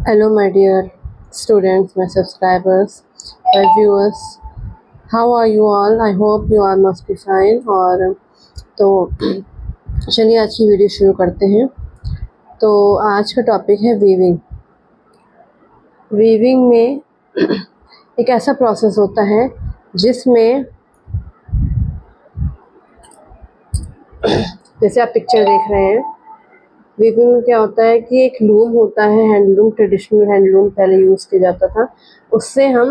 Hello, my dear students, my subscribers, my viewers. How are you all? I hope you all must be fine. और तो चलिए आज की video शुरू करते हैं। तो आज का टॉपिक है वीविंग। वीविंग में एक ऐसा प्रोसेस होता है जिसमें जैसे आप पिक्चर देख रहे हैं, वीविंग में क्या होता है कि एक लूम होता है, हैंडलूम, ट्रेडिशनल हैंडलूम पहले यूज़ किया जाता था। उससे हम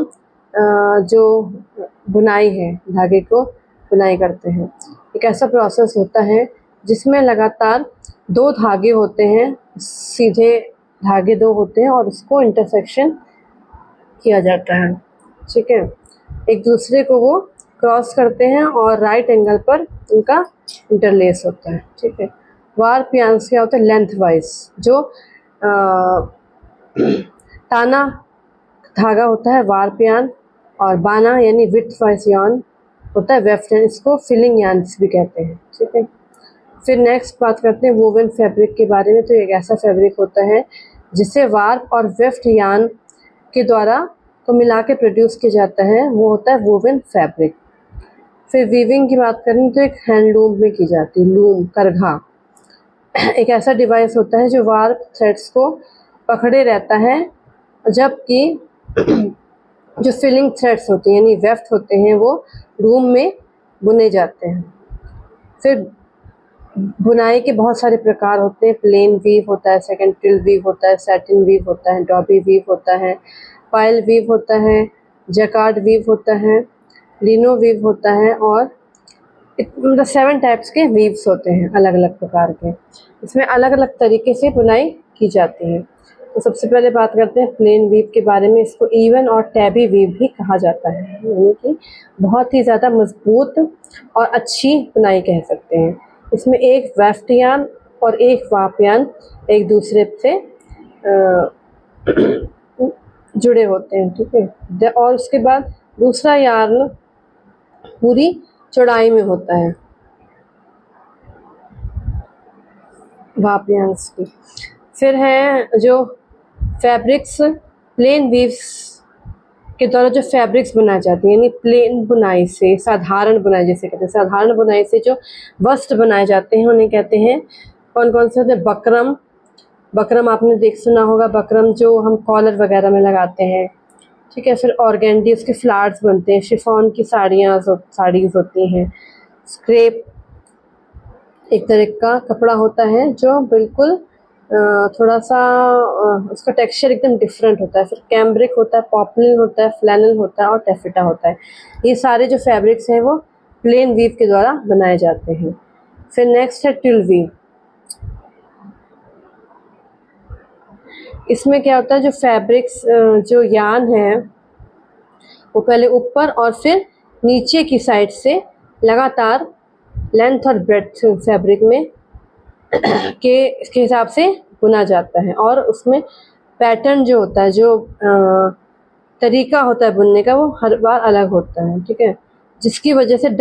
जो बुनाई है, धागे को बुनाई करते हैं। एक ऐसा प्रोसेस होता है जिसमें लगातार दो धागे होते हैं, सीधे धागे दो होते हैं और उसको इंटरसेक्शन किया जाता है। ठीक है, एक दूसरे को वो क्रॉस करते हैं और राइट एंगल पर उनका इंटरलेस होता है। ठीक है, वार्प यार्न क्या होता है, लेंथ वाइज जो ताना धागा होता है वार्प यार्न, और बाना यानी विड्थ वाइज यार्न होता है वेफ्ट यार्न। इसको फिलिंग यार्न्स भी कहते हैं। ठीक है, फिर नेक्स्ट बात करते हैं वोवन फैब्रिक के बारे में। तो एक ऐसा फैब्रिक होता है जिसे वार्प और वेफ्ट यार्न के द्वारा को मिला के प्रोड्यूस किया जाता है, वो होता है वोवन फैब्रिक। फिर वीविंग की बात करें तो एक हैंडलूम में की जाती है, लूम, करघा एक ऐसा डिवाइस होता है जो वार्प थ्रेड्स को पकड़े रहता है, जबकि जो फिलिंग थ्रेड्स होते हैं यानी वेफ्ट होते हैं वो लूम में बुने जाते हैं। फिर बुनाई के बहुत सारे प्रकार होते हैं। प्लेन वीव होता है, सेकंड ट्रिल वीव होता है, सैटिन वीव होता है, डॉबी वीव होता है, पाइल वीव होता है, जैकार्ड वीव होता है, लिनो वीव होता है, और मतलब 7 टाइप्स के वीव्स होते हैं अलग अलग प्रकार के। इसमें अलग अलग तरीके से बुनाई की जाती है। तो सबसे पहले बात करते हैं प्लेन वीव के बारे में। इसको इवन और टैबी वीव भी कहा जाता है, यानी कि बहुत ही ज़्यादा मजबूत और अच्छी बुनाई कह सकते हैं। इसमें एक वेफ्ट यार्न और एक वार्प यार्न एक दूसरे से जुड़े होते हैं। ठीक है, और उसके बाद दूसरा यार्न पूरी चौड़ाई में होता है वार्प यार्न्स की। फिर है जो फैब्रिक्स, प्लेन वीव्स के द्वारा जो फैब्रिक्स बनाई जाती है, यानी प्लेन बुनाई से, साधारण बुनाई जैसे कहते हैं, साधारण बुनाई से जो वस्त्र बनाए जाते हैं उन्हें कहते हैं, कौन कौन से होते हैं, बकरम। बकरम आपने सुना होगा, बकरम जो हम कॉलर वगैरह में लगाते हैं। ठीक है, फिर ऑर्गेंडी, उसके फ्लावर्स बनते हैं। शिफॉन की साड़ीज़ होती हैं। स्क्रेप एक तरह का कपड़ा होता है जो बिल्कुल थोड़ा सा उसका टेक्सचर एकदम डिफरेंट होता है। फिर कैम्ब्रिक होता है, पॉपलिन होता है, फ्लैनल होता है और टैफेटा होता है। ये सारे जो फैब्रिक्स हैं वो प्लेन वीव के द्वारा बनाए जाते हैं। फिर नेक्स्ट है ट्विल वीव। इसमें क्या होता है, जो फैब्रिक्स जो यार्न है वो पहले ऊपर और फिर नीचे की साइड से लगातार लेंथ और ब्रेड्थ फैब्रिक में के हिसाब से बुना जाता है, और उसमें पैटर्न जो होता है, जो तरीका होता है बुनने का, वो हर बार अलग होता है। ठीक है, जिसकी वजह से जो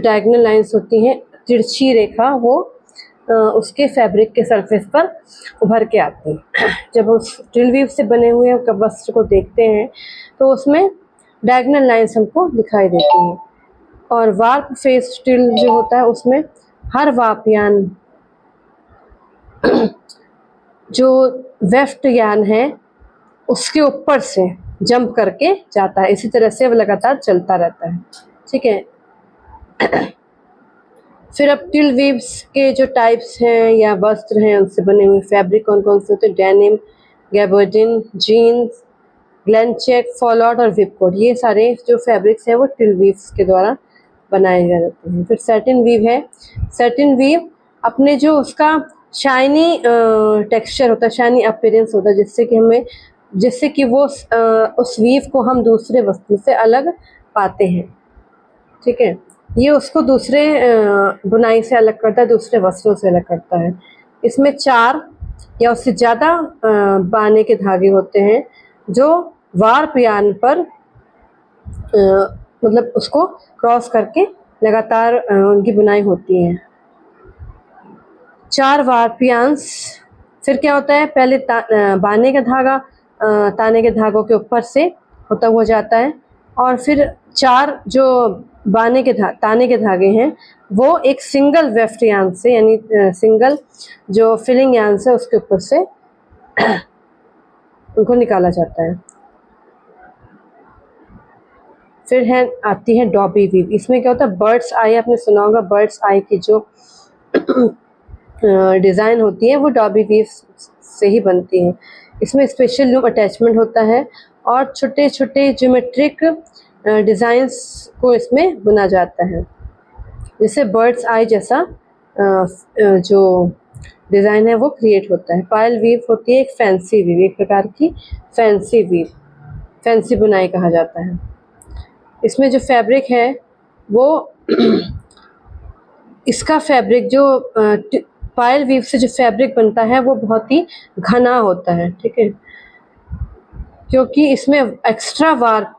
डायगोनल लाइंस होती हैं, तिरछी रेखा, वो उसके फैब्रिक के सरफेस पर उभर के आती है। जब उस ट्विल वीव से बने हुए वस्त्र को देखते हैं तो उसमें डायगोनल लाइंस हमको दिखाई देती हैं। और वार्प फेस ट्विल जो होता है उसमें हर वार्प यार्न जो वेफ्ट यार्न है उसके ऊपर से जंप करके जाता है। इसी तरह से वो लगातार चलता रहता है। ठीक है, फिर अब ट्विल वीव्स के जो टाइप्स हैं या वस्त्र हैं उनसे बने हुए फैब्रिक कौन कौन से होते हैं, डेनिम, गैबर्डिन, जीन्स, ग्लेनचेक, फॉलआउट और विपकोट। ये सारे जो फैब्रिक्स हैं वो ट्विल वीव्स के द्वारा बनाए जाते हैं। फिर सैटिन वीव है। सैटिन वीव अपने जो उसका शाइनी टेक्सचर होता है, शाइनी अपीयरेंस होता है, जिससे कि वो उस वीव को हम दूसरे वस्त्र से अलग पाते हैं। ठीक है, ये उसको दूसरे बुनाई से अलग करता है, दूसरे वस्त्रों से अलग करता है। इसमें 4 या उससे ज़्यादा बाने के धागे होते हैं जो वार्प यार्न पर मतलब उसको क्रॉस करके लगातार उनकी बुनाई होती है। 4 वार्प यार्न्स फिर क्या होता है, पहले बाने का धागा ताने के धागों के ऊपर से होता हुआ जाता है, और फिर 4 जो ताने के धागे हैं वो एक सिंगल वेफ्ट यान से, यानी सिंगल जो फिलिंग यान से उसके ऊपर से उनको निकाला जाता है। फिर आती है डॉबी वीव। इसमें क्या होता है, बर्ड्स आई, आपने सुना होगा बर्ड्स आई की जो डिज़ाइन होती है वो डॉबी वीव से ही बनती है। इसमें स्पेशल लूम अटैचमेंट होता है और छोटे छोटे ज्योमेट्रिक डिज़ाइंस को इसमें बुना जाता है, जिससे बर्ड्स आई जैसा जो डिज़ाइन है वो क्रिएट होता है। पायल वीव होती है एक फैंसी वीव, एक प्रकार की फैंसी वीव, फैंसी बुनाई कहा जाता है। इसमें जो फैब्रिक है वो इसका फैब्रिक जो पायल वीव से जो फैब्रिक बनता है वो बहुत ही घना होता है, ठीक है, क्योंकि इसमें एक्स्ट्रा वार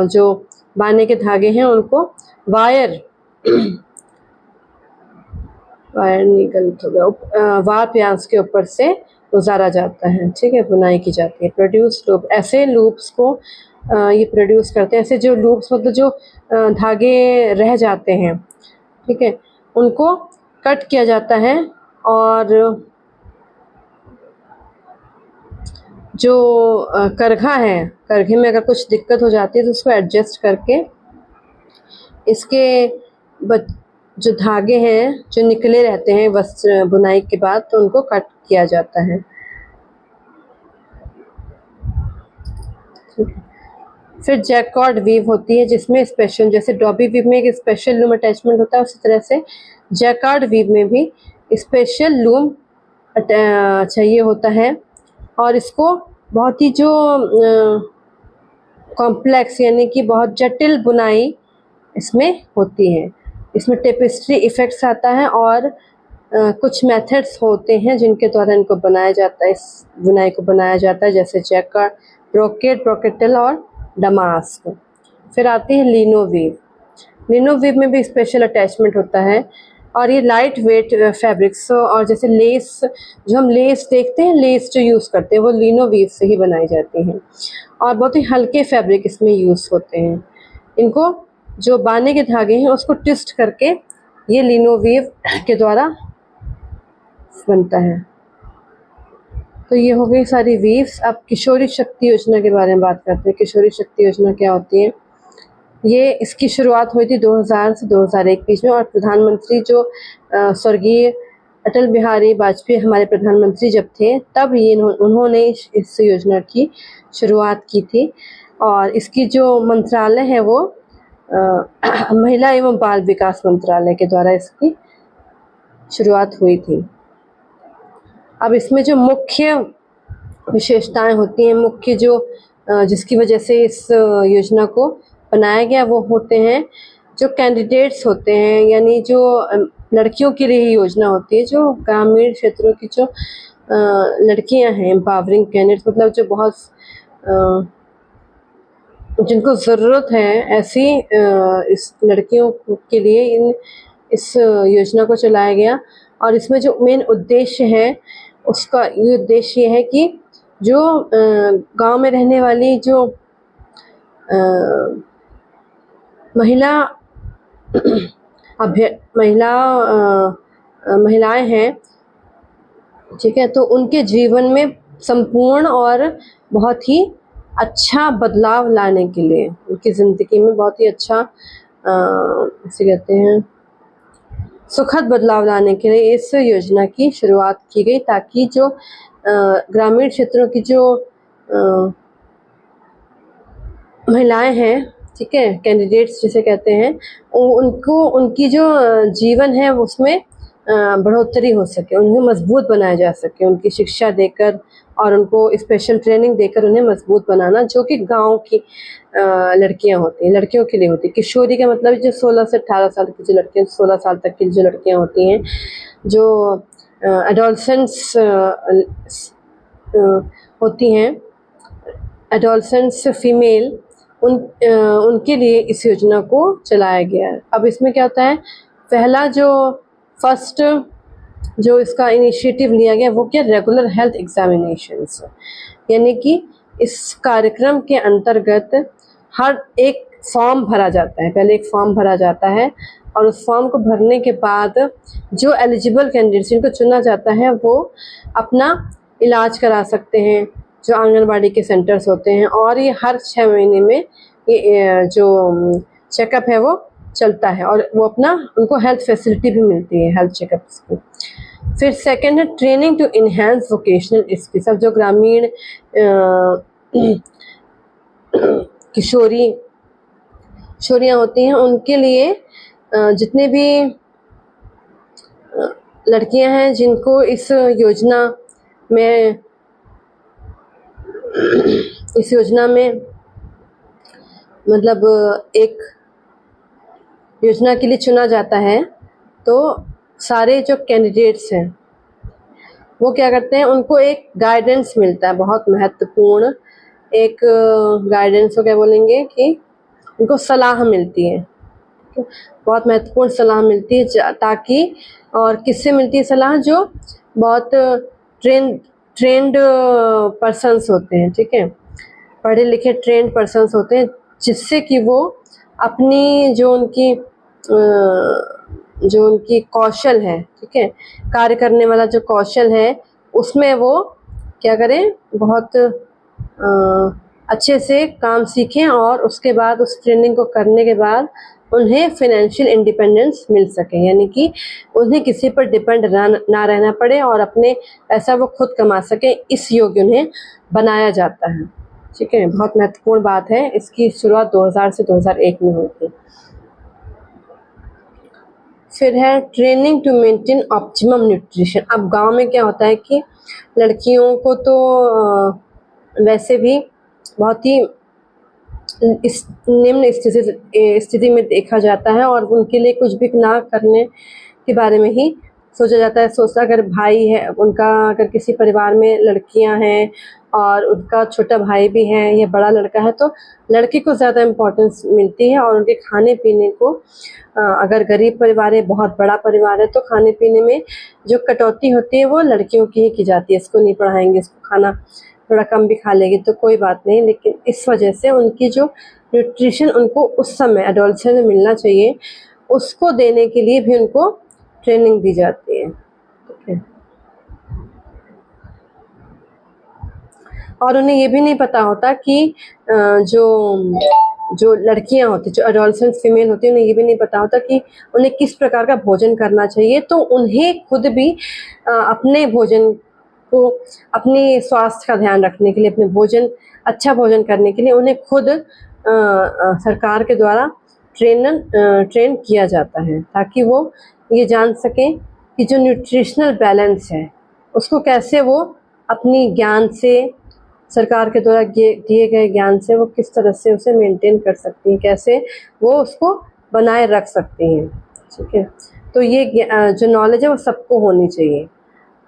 जो बाने के धागे हैं उनको वायर नहीं, गलत हो गया, वार प्यांस के ऊपर से गुजारा जाता है, ठीक है, बुनाई की जाती है। प्रोड्यूस लूप, ऐसे लूप्स को ये प्रोड्यूस करते हैं, ऐसे जो लूप्स मतलब जो धागे रह जाते हैं, ठीक है, उनको कट किया जाता है, और जो करघा है, करघे में अगर कुछ दिक्कत हो जाती है तो उसको एडजस्ट करके इसके जो धागे हैं जो निकले रहते हैं वस्त्र बुनाई के बाद, तो उनको कट किया जाता है। फिर जैकॉर्ड वीव होती है जिसमें स्पेशल, जैसे डॉबी वीव में एक स्पेशल लूम अटैचमेंट होता है, उसी तरह से जैकॉर्ड वीव में भी स्पेशल लूम चाहिए होता है, और इसको बहुत ही जो कॉम्प्लेक्स यानी कि बहुत जटिल बुनाई इसमें होती है। इसमें टेपेस्ट्री इफ़ेक्ट्स आता है और कुछ मेथड्स होते हैं जिनके द्वारा इनको बनाया जाता है, इस बुनाई को बनाया जाता है, जैसे जैकार्ड, ब्रोकेट, ब्रोकेटल और डमास्क। फिर आती है लिनो वीव। लिनो वीव में भी स्पेशल अटैचमेंट होता है, और ये लाइट वेट फैब्रिक्स, और जैसे लेस, जो हम लेस देखते हैं, लेस जो यूज़ करते हैं वो लिनो वीव से ही बनाई जाती हैं, और बहुत ही हल्के फैब्रिक इसमें यूज़ होते हैं। इनको जो बाने के धागे हैं उसको ट्विस्ट करके ये लिनो वीव के द्वारा बनता है। तो ये हो गई सारी वीव्स। अब किशोरी शक्ति योजना के बारे में बात करते हैं। किशोरी शक्ति योजना क्या होती है? ये इसकी शुरुआत हुई थी 2000 से 2001 बीच में, और प्रधानमंत्री जो स्वर्गीय अटल बिहारी वाजपेयी हमारे प्रधानमंत्री जब थे तब ये उन्होंने इस योजना की शुरुआत की थी, और इसकी जो मंत्रालय है वो महिला एवं बाल विकास मंत्रालय के द्वारा इसकी शुरुआत हुई थी। अब इसमें जो मुख्य विशेषताएं होती हैं, मुख्य जो जिसकी वजह से इस योजना को बनाया गया, वो होते हैं जो कैंडिडेट्स होते हैं, यानी जो लड़कियों के लिए ही योजना होती है, जो ग्रामीण क्षेत्रों की जो लड़कियां हैं, एम्पावरिंग कैंडिडेट्स, मतलब जो बहुत जिनको ज़रूरत है ऐसी इस लड़कियों के लिए इस योजना को चलाया गया। और इसमें जो मेन उद्देश्य है उसका ये उद्देश्य है कि जो गांव में रहने वाली जो महिलाएं हैं, ठीक है, तो उनके जीवन में संपूर्ण और बहुत ही अच्छा बदलाव लाने के लिए, उनकी ज़िंदगी में बहुत ही अच्छा इसे कहते हैं सुखद बदलाव लाने के लिए इस योजना की शुरुआत की गई, ताकि जो ग्रामीण क्षेत्रों की जो महिलाएं हैं, ठीक है, कैंडिडेट्स जिसे कहते हैं, उनको उनकी जो जीवन है उसमें बढ़ोतरी हो सके, उन्हें मजबूत बनाया जा सके, उनकी शिक्षा देकर और उनको स्पेशल ट्रेनिंग देकर उन्हें मजबूत बनाना, जो कि गांव की लड़कियां होती हैं, लड़कियों के लिए होती है। किशोरी का मतलब जो 16 से 18 साल की जो लड़कियां, 16 साल तक की जो लड़कियां होती हैं, जो एडोलसेंट्स होती हैं, एडोलसेंट्स फीमेल, उनके लिए इस योजना को चलाया गया है। अब इसमें क्या होता है, पहला जो फर्स्ट जो इसका इनिशिएटिव लिया गया वो क्या, रेगुलर हेल्थ एग्जामिनेशंस, यानी कि इस कार्यक्रम के अंतर्गत हर एक फॉर्म भरा जाता है। पहले एक फॉर्म भरा जाता है और उस फॉर्म को भरने के बाद जो एलिजिबल कैंडिडेट्स जिनको चुना जाता है वो अपना इलाज करा सकते हैं जो आंगनबाड़ी के सेंटर्स होते हैं, और ये हर 6 महीने में ये जो चेकअप है वो चलता है, और वो अपना उनको हेल्थ फैसिलिटी भी मिलती है हेल्थ चेकअप्स की। फिर सेकंड है training to enhance vocational skills. अब जो ग्रामीण किशोरियाँ होती हैं उनके लिए जितने भी लड़कियां हैं जिनको इस योजना में मतलब एक योजना के लिए चुना जाता है, तो सारे जो कैंडिडेट्स हैं वो क्या करते हैं, उनको एक गाइडेंस मिलता है, बहुत महत्वपूर्ण एक गाइडेंस को क्या बोलेंगे कि उनको सलाह मिलती है, बहुत महत्वपूर्ण सलाह मिलती है, ताकि, और किससे मिलती है सलाह, जो बहुत ट्रेंड पर्सन्स होते हैं, ठीक है, पढ़े लिखे ट्रेंड पर्सन्स होते हैं, जिससे कि वो अपनी जो उनकी कौशल है, ठीक है, कार्य करने वाला जो कौशल है उसमें वो क्या करें, बहुत अच्छे से काम सीखें, और उसके बाद उस ट्रेनिंग को करने के बाद उन्हें फाइनेंशियल इंडिपेंडेंस मिल सके, यानी कि उन्हें किसी पर डिपेंड ना रहना पड़े और अपने पैसा वो खुद कमा सके, इस योग्य उन्हें बनाया जाता है। ठीक है, बहुत महत्वपूर्ण बात है। इसकी शुरुआत 2000 से 2001 में हुई थी। फिर है training to maintain optimum nutrition. अब गांव में क्या होता है कि लड़कियों को तो वैसे भी बहुत ही इस निम्न स्थिति में देखा जाता है, और उनके लिए कुछ भी ना करने के बारे में ही सोचा जाता है। सोचता अगर भाई है उनका, अगर किसी परिवार में लड़कियां हैं और उनका छोटा भाई भी है या बड़ा लड़का है, तो लड़की को ज़्यादा इम्पोर्टेंस मिलती है, और उनके खाने पीने को, अगर गरीब परिवार है, बहुत बड़ा परिवार है, तो खाने पीने में जो कटौती होती है वो लड़कियों की ही की जाती है। इसको नहीं पढ़ाएंगे, इसको खाना थोड़ा कम भी खा लेगी तो कोई बात नहीं, लेकिन इस वजह से उनकी जो न्यूट्रिशन उनको उस समय एडोलसेंस में मिलना चाहिए, उसको देने के लिए भी उनको ट्रेनिंग दी जाती है। ठीक है, और उन्हें ये भी नहीं पता होता कि जो लड़कियां होती, जो एडोलसेंट फीमेल होती है, उन्हें ये भी नहीं पता होता कि उन्हें किस प्रकार का भोजन करना चाहिए। तो उन्हें खुद भी अपने भोजन को, अपनी स्वास्थ्य का ध्यान रखने के लिए, अपने अच्छा भोजन करने के लिए उन्हें खुद सरकार के द्वारा ट्रेन किया जाता है, ताकि वो ये जान सकें कि जो न्यूट्रिशनल बैलेंस है उसको कैसे वो अपनी ज्ञान से, सरकार के द्वारा दिए गए ज्ञान से वो किस तरह से उसे मेंटेन कर सकती हैं, कैसे वो उसको बनाए रख सकती हैं। ठीक है, तो ये जो नॉलेज है वो सबको होनी चाहिए।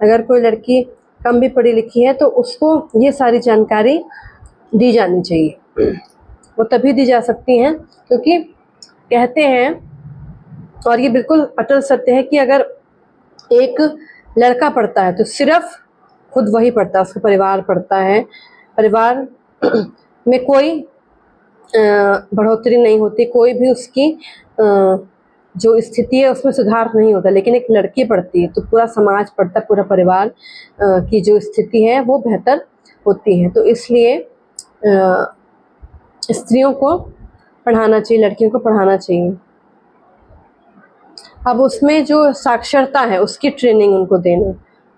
अगर कोई लड़की कम भी पढ़ी लिखी है तो उसको ये सारी जानकारी दी जानी चाहिए। वो तभी दी जा सकती हैं क्योंकि कहते हैं, और ये बिल्कुल अटल सत्य है, कि अगर एक लड़का पढ़ता है तो सिर्फ खुद वही पढ़ता है, उसका परिवार पढ़ता है, परिवार में कोई बढ़ोतरी नहीं होती, कोई भी उसकी जो स्थिति है उसमें सुधार नहीं होता। लेकिन एक लड़की पढ़ती है तो पूरा समाज पढ़ता है, पूरा परिवार की जो स्थिति है वो बेहतर होती है। तो इसलिए स्त्रियों को पढ़ाना चाहिए, लड़कियों को पढ़ाना चाहिए। अब उसमें जो साक्षरता है उसकी ट्रेनिंग उनको देना,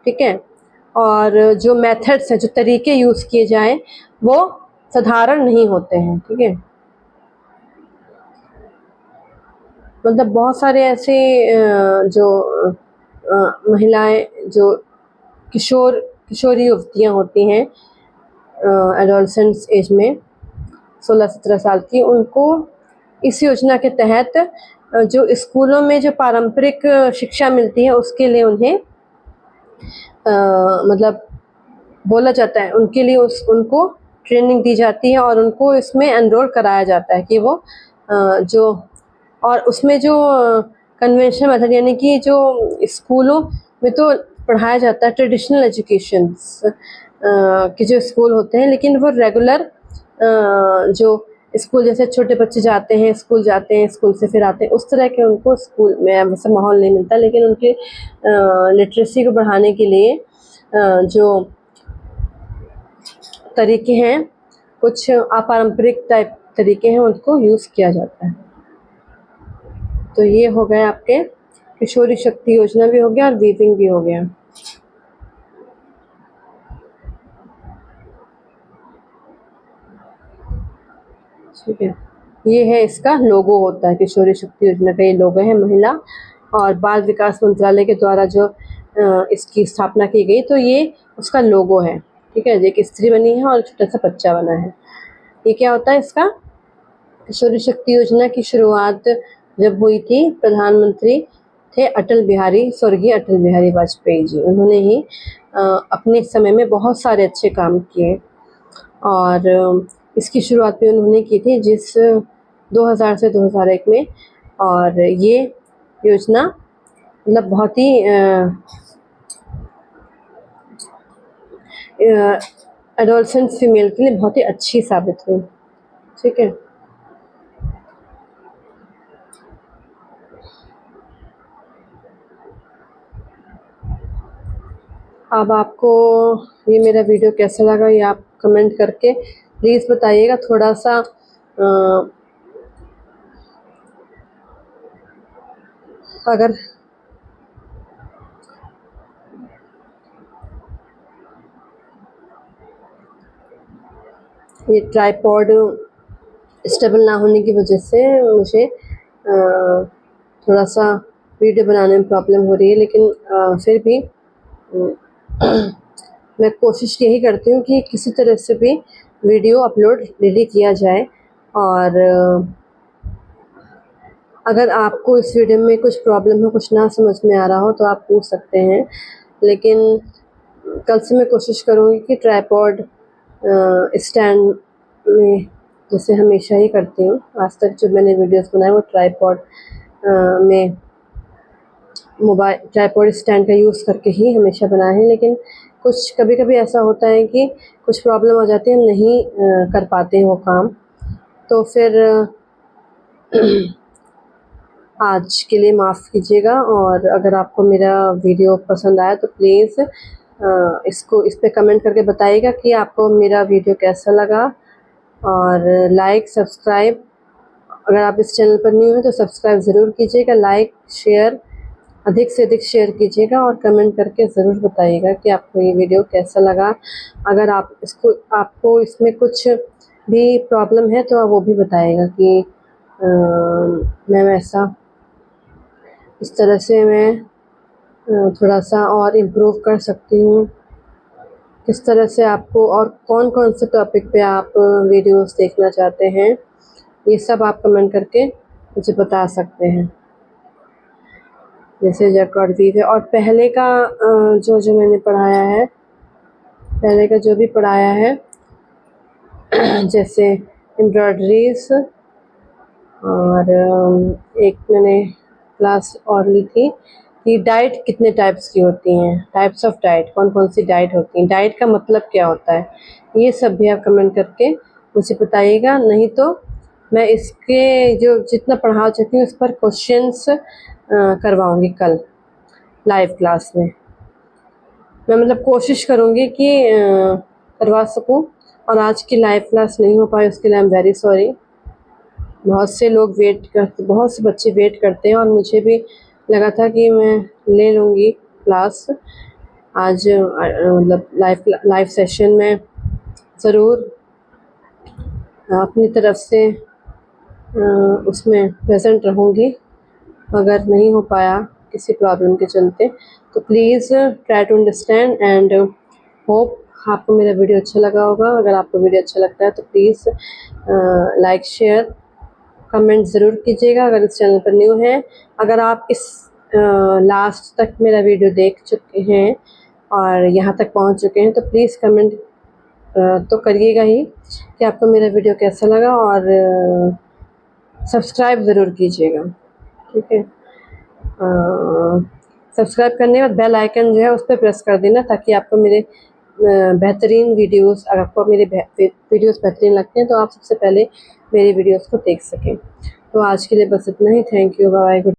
ठीक है, और जो मेथड्स हैं, जो तरीके यूज़ किए जाएं वो साधारण नहीं होते हैं। ठीक है, मतलब बहुत सारे ऐसे जो महिलाएं, जो किशोरी युवतियां होती हैं एडोलसेंट्स एज में 16-17 साल की, उनको इस योजना के तहत जो स्कूलों में जो पारंपरिक शिक्षा मिलती है उसके लिए उन्हें मतलब बोला जाता है, उनके लिए उनको ट्रेनिंग दी जाती है और उनको इसमें एनरोल कराया जाता है कि वो और उसमें जो कन्वेंशनल मेथड, यानी कि जो स्कूलों में तो पढ़ाया जाता है ट्रेडिशनल एजुकेशन के जो स्कूल होते हैं, लेकिन वो रेगुलर जो स्कूल जैसे छोटे बच्चे जाते हैं, स्कूल जाते हैं, स्कूल से फिर आते हैं, उस तरह के उनको स्कूल में वैसा माहौल नहीं मिलता। लेकिन उनके लिटरेसी को बढ़ाने के लिए जो तरीके हैं, कुछ अपारंपरिक टाइप तरीके हैं, उनको यूज़ किया जाता है। तो ये हो गए आपके किशोरी शक्ति योजना भी हो गया और वीविंग भी हो गया। ठीक है, ये है इसका लोगो होता है, किशोरी शक्ति योजना का ये लोगो है। महिला और बाल विकास मंत्रालय के द्वारा जो इसकी स्थापना की गई, तो ये उसका लोगो है। ठीक है, एक स्त्री बनी है और छोटा सा बच्चा बना है। ये क्या होता है इसका? किशोरी शक्ति योजना की शुरुआत जब हुई थी, प्रधानमंत्री थे स्वर्गीय अटल बिहारी वाजपेयी जी। उन्होंने ही अपने समय में बहुत सारे अच्छे काम किए और इसकी शुरुआत भी उन्होंने की थी 2000 से 2001 में। और ये योजना मतलब बहुत ही एडोलसेंट फीमेल के लिए बहुत ही अच्छी साबित हुई। ठीक है, अब आपको ये मेरा वीडियो कैसा लगा ये आप कमेंट करके प्लीज़ बताइएगा। थोड़ा सा अगर ये ट्राइपॉड स्टेबल ना होने की वजह से मुझे थोड़ा सा वीडियो बनाने में प्रॉब्लम हो रही है, लेकिन फिर भी मैं कोशिश यही करती हूँ कि किसी तरह से भी वीडियो अपलोड डेली किया जाए। और अगर आपको इस वीडियो में कुछ प्रॉब्लम हो, कुछ ना समझ में आ रहा हो, तो आप पूछ सकते हैं। लेकिन कल से मैं कोशिश करूँगी कि ट्राइपॉड स्टैंड में, जैसे हमेशा ही करती हूँ, आज तक जो मैंने वीडियोस बनाए वो ट्राइपॉड में मोबाइल ट्राइपॉड स्टैंड का यूज़ करके ही हमेशा बनाए हैं। लेकिन कुछ कभी-कभी ऐसा होता है कि कुछ प्रॉब्लम आ जाती है, हम नहीं कर पाते हैं वो काम। तो फिर आज के लिए माफ़ कीजिएगा। और अगर आपको मेरा वीडियो पसंद आया तो प्लीज़ इस पे कमेंट करके बताइएगा कि आपको मेरा वीडियो कैसा लगा। और लाइक सब्सक्राइब, अगर आप इस चैनल पर न्यू हैं तो सब्सक्राइब ज़रूर कीजिएगा। लाइक शेयर अधिक से अधिक शेयर कीजिएगा और कमेंट करके ज़रूर बताइएगा कि आपको ये वीडियो कैसा लगा। अगर आपको इसमें कुछ भी प्रॉब्लम है तो आप वो भी बताइएगा कि मैं वैसा इस तरह से मैं थोड़ा सा और इम्प्रूव कर सकती हूँ। किस तरह से आपको और कौन-कौन से टॉपिक पे आप वीडियोस देखना चाहते हैं, ये सब आप कमेंट करके मुझे बता सकते हैं। जैसे जैकॉर्ड है और पहले का जो मैंने पढ़ाया है, पहले का जो भी पढ़ाया है जैसे एम्ब्रॉयडरीज, और एक मैंने क्लास और ली थी कि डाइट कितने टाइप्स की होती हैं, टाइप्स ऑफ डाइट, कौन-कौन सी डाइट होती हैं, डाइट का मतलब क्या होता है, ये सब भी आप कमेंट करके मुझे बताइएगा। नहीं तो मैं इसके जो जितना पढ़ा चुकी हूँ उस पर क्वेश्चंस करवाऊँगी कल लाइव क्लास में। मैं मतलब कोशिश करूँगी कि करवा सकूँ। और आज की लाइव क्लास नहीं हो पाई उसके लिए आई एम वेरी सॉरी। बहुत से बच्चे वेट करते हैं और मुझे भी लगा था कि मैं ले लूँगी क्लास आज, मतलब लाइव सेशन में ज़रूर अपनी तरफ से उसमें प्रेजेंट रहूँगी। अगर नहीं हो पाया किसी प्रॉब्लम के चलते तो please try to understand and hope आपको मेरा वीडियो अच्छा लगा होगा। अगर आपको वीडियो अच्छा लगता है तो प्लीज़ लाइक शेयर कमेंट ज़रूर कीजिएगा। अगर इस चैनल पर न्यू हैं, अगर आप इस लास्ट तक मेरा वीडियो देख चुके हैं और यहाँ तक पहुँच चुके हैं तो प्लीज़ कमेंट तो करिएगा ही कि आपको मेरा वीडियो कैसा लगा, और सब्सक्राइब ज़रूर कीजिएगा। ठीक है, सब्सक्राइब करने के बाद बेल आइकन जो है उस पर प्रेस कर देना, ताकि आपको मेरे बेहतरीन वीडियोस, अगर आपको मेरे वीडियोस बेहतरीन लगते हैं तो आप सबसे पहले मेरी वीडियोस को देख सकें। तो आज के लिए बस इतना ही। Thank you, bye bye.